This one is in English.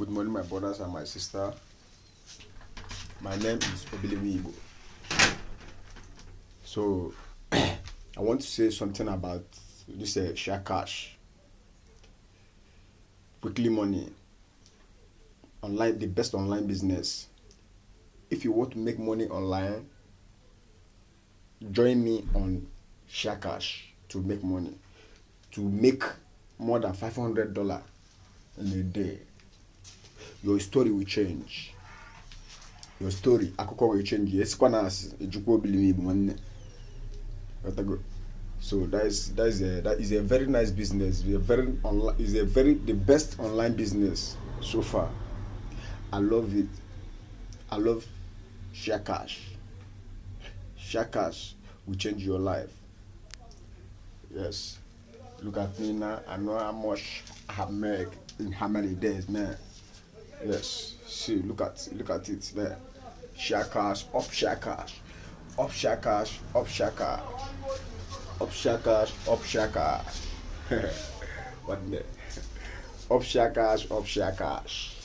Good morning, my brothers and my sister. My name is Obilimi Igbo. So, I want to say something about this share cash, quickly money, online, the best online business. If you want to make money online, join me on share cash to make money, to make more than $500 in a day. Your story will change. Your story, akụkọ will change. Yes, ejikwa Obilimi Igbo nwanne. So that is a very nice business. The best online business so far. I love it. I love share cash. Share cash will change your life. Yes. Look at me now. I know how much I have made in how many days, man. Yes. See, look at it there. Share cash, up share cash, up share cash, up share cash, up share cash, up share cash. What the? Up share cash, up share cash.